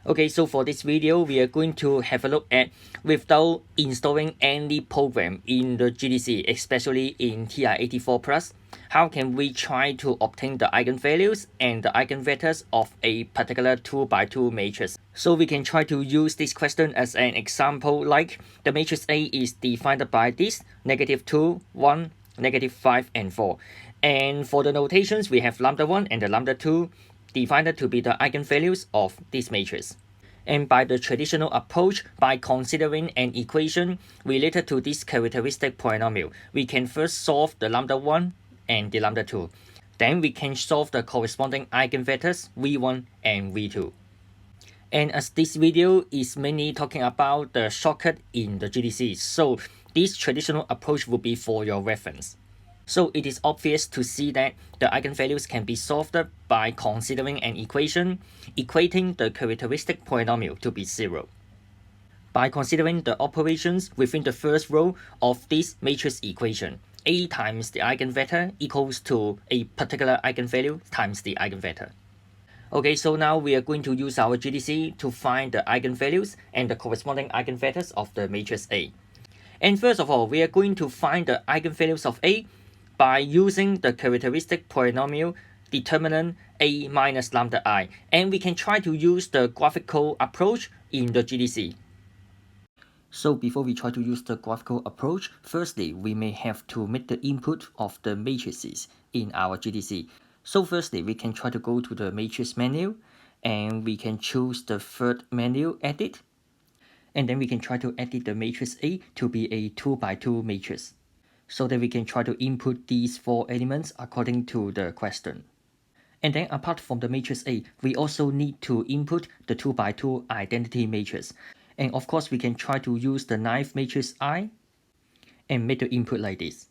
Okay, so for this video, we are going to have a look at, without installing any program in the GDC, especially in TI-84 Plus, how can we try to obtain the eigenvalues and the eigenvectors of a particular 2x2 matrix. So we can try to use this question as an example, like the matrix A is defined by this -2, 1, -5, and 4. And for the notations, we have lambda 1 and the lambda 2 defined to be the eigenvalues of this matrix. And by the traditional approach, by considering an equation related to this characteristic polynomial, we can first solve the lambda 1 and the lambda 2. Then we can solve the corresponding eigenvectors v1 and v2. And as this video is mainly talking about the shortcut in the GDC, so this traditional approach will be for your reference. So it is obvious to see that the eigenvalues can be solved by considering an equation equating the characteristic polynomial to be 0. By considering the operations within the first row of this matrix equation, A times the eigenvector equals to a particular eigenvalue times the eigenvector. Okay, so now we are going to use our GDC to find the eigenvalues and the corresponding eigenvectors of the matrix A. And first of all, we are going to find the eigenvalues of A by using the characteristic polynomial determinant A minus lambda I, and we can try to use the graphical approach in the GDC. So before we try to use the graphical approach, firstly, we may have to make the input of the matrices in our GDC. So firstly, we can try to go to the matrix menu, and we can choose the third menu, edit, and then we can try to edit the matrix A to be a 2x2 matrix, so that we can try to input these 4 elements according to the question. And then apart from the matrix A, we also need to input the 2x2 identity matrix. And of course, we can try to use the 9th matrix I and make the input like this.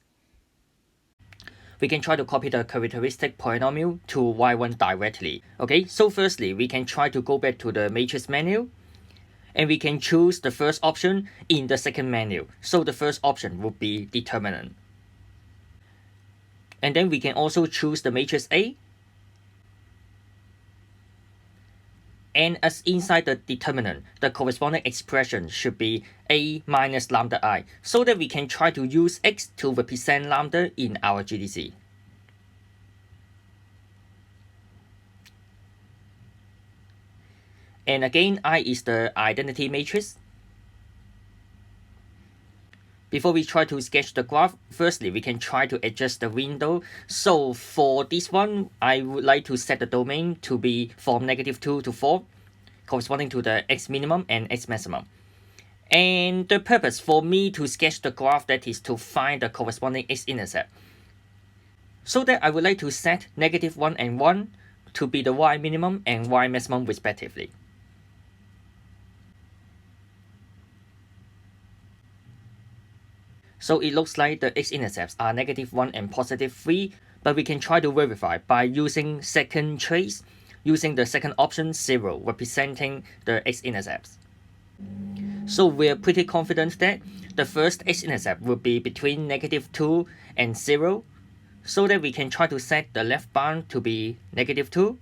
We can try to copy the characteristic polynomial to y1 directly. Okay, so firstly, we can try to go back to the matrix menu, and we can choose the first option in the second menu. So the first option will be determinant. And then we can also choose the matrix A. And as inside the determinant, the corresponding expression should be A minus lambda I, so that we can try to use X to represent lambda in our GDC. And again, I is the identity matrix. Before we try to sketch the graph, firstly, we can try to adjust the window. So for this one, I would like to set the domain to be from -2 to 4, corresponding to the x minimum and x maximum. And the purpose for me to sketch the graph, that is to find the corresponding x-intercept. So that I would like to set -1 and 1 to be the y minimum and y maximum respectively. So it looks like the x-intercepts are -1 and +3, but we can try to verify by using second trace, using the second option 0, representing the x-intercepts. So we're pretty confident that the first x-intercept will be between -2 and 0, so that we can try to set the left bound to be -2,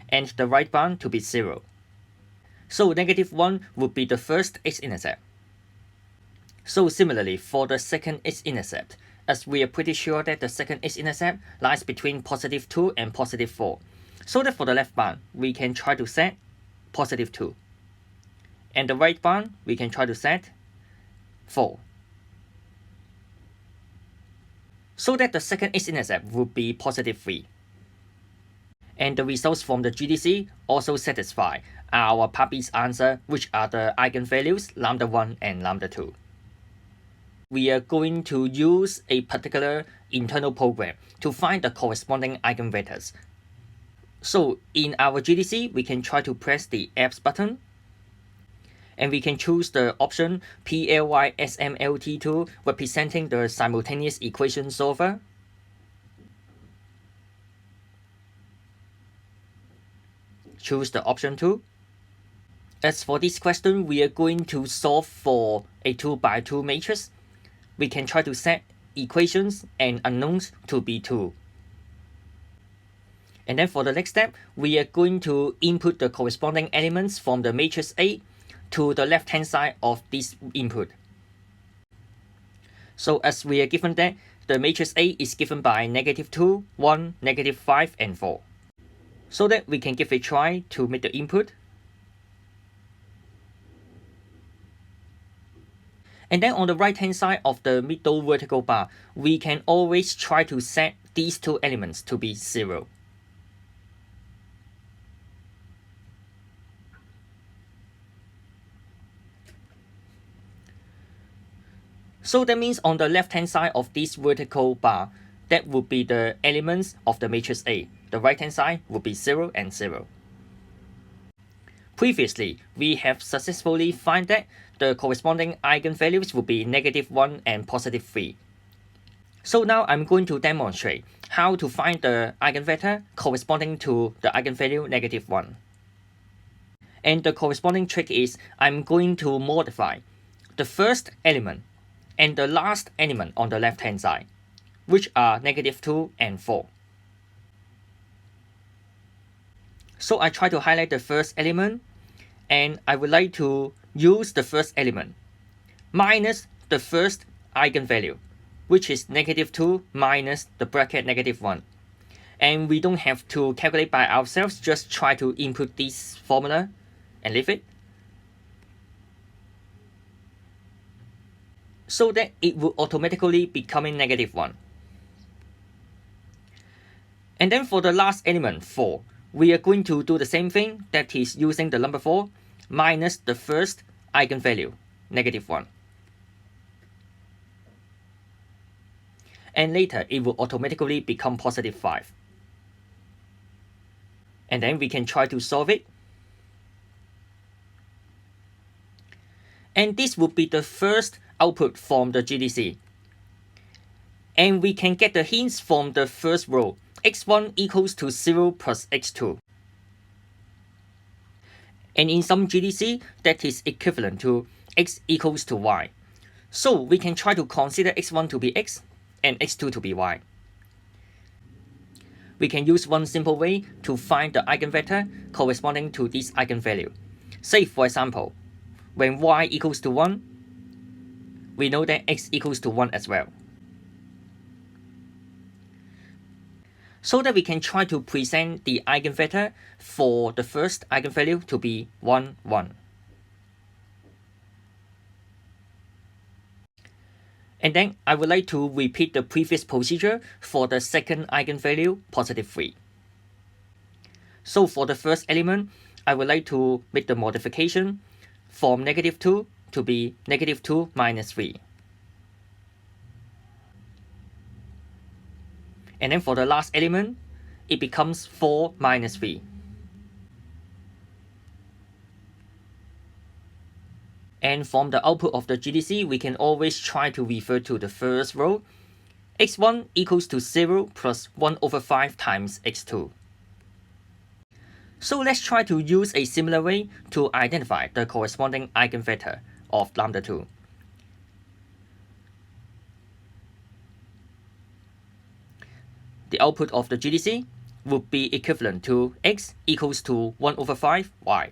and the right bound to be 0. So -1 would be the first x-intercept. So similarly, for the second x-intercept, as we are pretty sure that the second x-intercept lies between +2 and +4. So that for the left bound, we can try to set +2. And the right bound, we can try to set 4. So that the second x-intercept would be +3. And the results from the GDC also satisfy our part B's answer, which are the eigenvalues lambda 1 and lambda 2. We are going to use a particular internal program to find the corresponding eigenvectors. So in our GDC, we can try to press the apps button, and we can choose the option PLYSMLT2, representing the simultaneous equation solver. Choose the option 2. As for this question, we are going to solve for a 2x2 matrix. We can try to set equations and unknowns to be 2. And then for the next step, we are going to input the corresponding elements from the matrix A to the left-hand side of this input. So as we are given that the matrix A is given by -2, 1, -5, and 4. So that we can give a try to make the input. And then on the right-hand side of the middle vertical bar, we can always try to set these two elements to be 0. So that means on the left-hand side of this vertical bar, that would be the elements of the matrix A. The right-hand side would be 0 and 0. Previously, we have successfully found that the corresponding eigenvalues would be -1 and +3. So now I'm going to demonstrate how to find the eigenvector corresponding to the eigenvalue -1. And the corresponding trick is I'm going to modify the first element and the last element on the left-hand side, which are -2 and 4. So I try to highlight the first element, and I would like to use the first element minus the first eigenvalue, which is -2 minus the bracket -1. And we don't have to calculate by ourselves, just try to input this formula and leave it. So that it will automatically becoming -1. And then for the last element, 4, we are going to do the same thing, that is using the number 4 minus the first eigenvalue, -1. And later it will automatically become +5. And then we can try to solve it. And this would be the first output from the GDC. And we can get the hints from the first row, x1 equals to 0 plus x2. And in some GDC, that is equivalent to x equals to y. So we can try to consider x1 to be x and x2 to be y. We can use one simple way to find the eigenvector corresponding to this eigenvalue. Say for example, when y equals to 1, we know that x equals to 1 as well. So that we can try to present the eigenvector for the first eigenvalue to be 1, 1. And then I would like to repeat the previous procedure for the second eigenvalue, +3. So for the first element, I would like to make the modification from -2 to be -2 minus 3. And then for the last element, it becomes 4 minus 3. And from the output of the GDC, we can always try to refer to the first row. x1 equals to 0 plus 1/5 times x2. So let's try to use a similar way to identify the corresponding eigenvector of lambda 2. The output of the GDC would be equivalent to x equals to 1/5 y.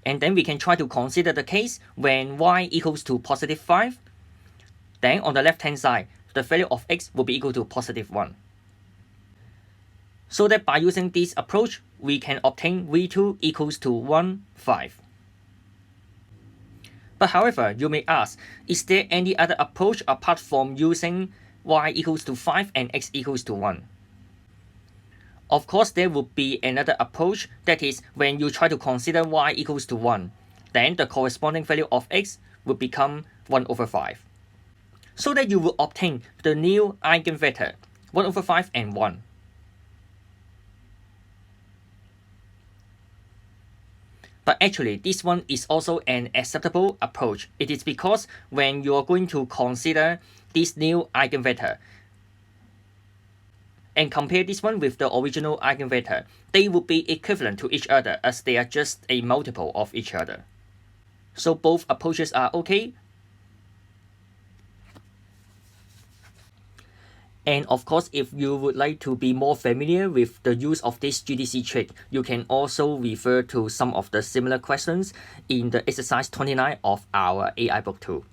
And then we can try to consider the case when y equals to +5. Then on the left-hand side, the value of x will be equal to +1. So that by using this approach, we can obtain v2 equals to 1, 5. But however, you may ask, is there any other approach apart from using y equals to 5 and x equals to 1? Of course, there would be another approach, that is, when you try to consider y equals to 1, then the corresponding value of x would become 1/5. So that you will obtain the new eigenvector, 1/5 and 1. But actually, this one is also an acceptable approach. It is because when you are going to consider this new eigenvector and compare this one with the original eigenvector, they will be equivalent to each other as they are just a multiple of each other. So both approaches are okay. And of course, if you would like to be more familiar with the use of this GDC trick, you can also refer to some of the similar questions in the exercise 29 of our AI book too.